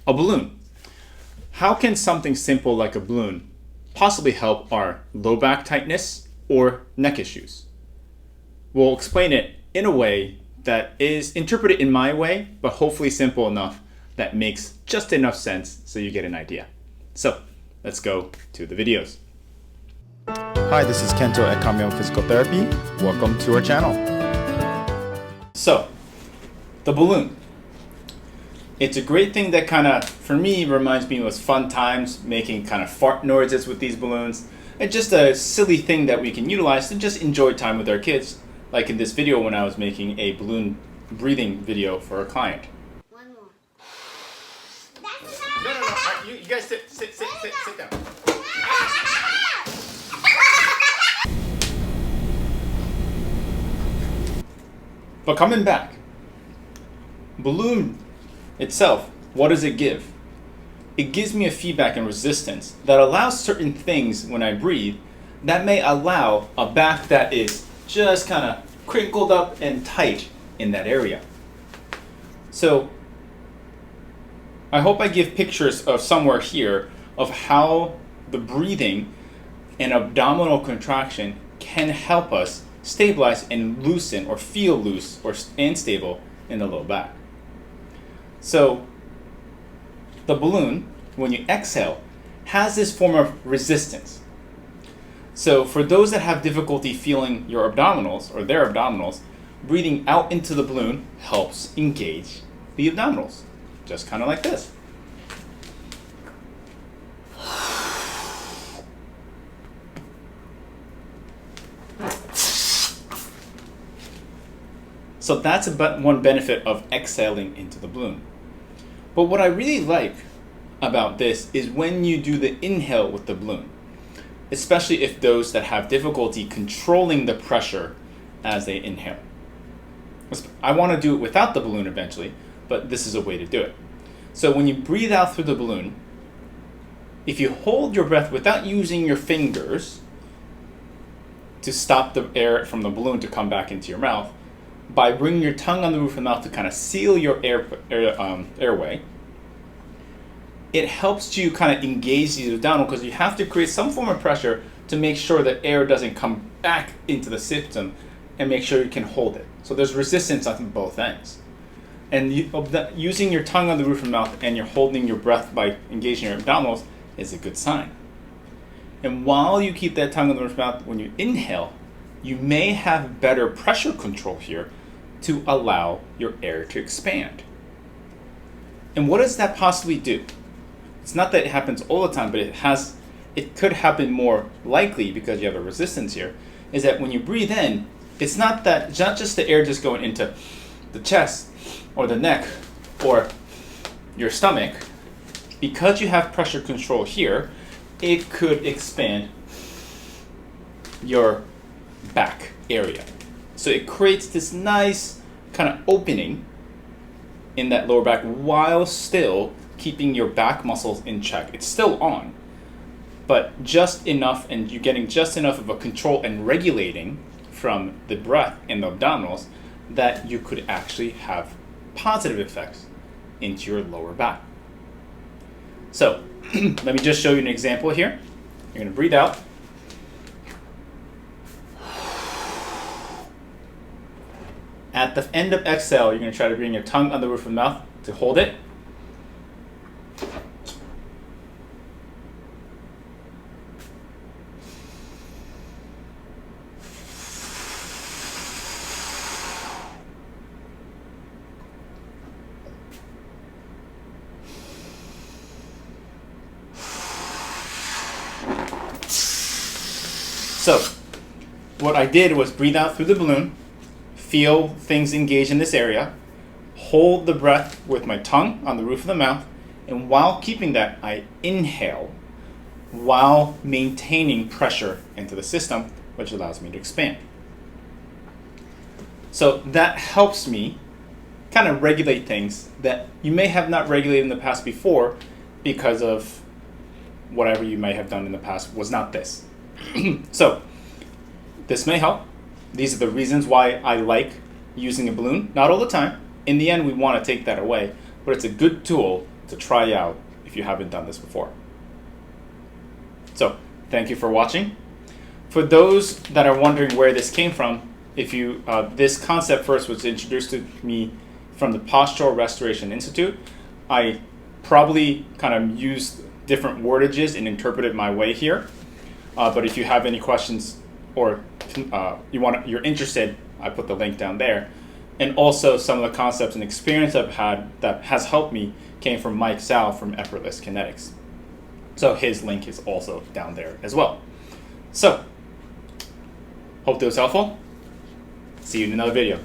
a balloon. How can something simple like a balloon possibly help our low back tightness or neck issues? We'll explain it in a way that is interpreted in my way, but hopefully simple enough that makes just enough sense so you get an idea. So let's go to the videos. Hi, this is Kento at Kamiyama Physical Therapy. Welcome to our channel. So, the balloon. It's a great thing that kind of, for me, reminds me of fun times making kind of fart noises with these balloons. It's just a silly thing that we can utilize to just enjoy time with our kids. Like in this video when I was making a balloon breathing video for a client. One more. No. You guys sit down. But coming back, balloon itself, what does it give? It gives me a feedback and resistance that allows certain things when I breathe that may allow a back that is just kind of crinkled up and tight in that area. So I hope I give pictures of somewhere here of how the breathing and abdominal contraction can help us stabilize and loosen or feel loose and stable in the low back. So the balloon, when you exhale, has this form of resistance. So for those that have difficulty feeling your abdominals or their abdominals, breathing out into the balloon helps engage the abdominals, just kind of like this. So that's about one benefit of exhaling into the balloon. But what I really like about this is when you do the inhale with the balloon, especially if those that have difficulty controlling the pressure as they inhale. I want to do it without the balloon eventually, but this is a way to do it. So when you breathe out through the balloon, if you hold your breath without using your fingers to stop the air from the balloon to come back into your mouth, by bringing your tongue on the roof of the mouth to kind of seal your airway, it helps you kind of engage the abdominal because you have to create some form of pressure to make sure that air doesn't come back into the system and make sure you can hold it. So there's resistance on both ends. And using your tongue on the roof of the mouth and you're holding your breath by engaging your abdominals is a good sign. And while you keep that tongue on the roof of the mouth, when you inhale, you may have better pressure control here to allow your air to expand. And what does that possibly do? It's not that it happens all the time, but it could happen more likely because you have a resistance here, is that when you breathe in, it's not just the air just going into the chest or the neck or your stomach. Because you have pressure control here, it could expand your back area. So it creates this nice kind of opening in that lower back while still keeping your back muscles in check. It's still on, but just enough, and you're getting just enough of a control and regulating from the breath and the abdominals that you could actually have positive effects into your lower back. So let me just show you an example here. You're going to breathe out. At the end of exhale, you're going to try to bring your tongue on the roof of the mouth to hold it. So, what I did was breathe out through the balloon, feel things engage in this area, hold the breath with my tongue on the roof of the mouth, and while keeping that, I inhale while maintaining pressure into the system, which allows me to expand. So that helps me kind of regulate things that you may have not regulated in the past before because of whatever you may have done in the past was not this. So this may help. These are the reasons why I like using a balloon. Not all the time. In the end, we want to take that away, but it's a good tool to try out if you haven't done this before. So, thank you for watching. For those that are wondering where this came from, this concept first was introduced to me from the Postural Restoration Institute. I probably kind of used different wordages and interpreted my way here. But if you have any questions or you're interested, I put the link down there. And also some of the concepts and experience I've had that has helped me came from Mike Zhao from Effortless Kinetics. So his link is also down there as well. So, hope that was helpful. See you in another video.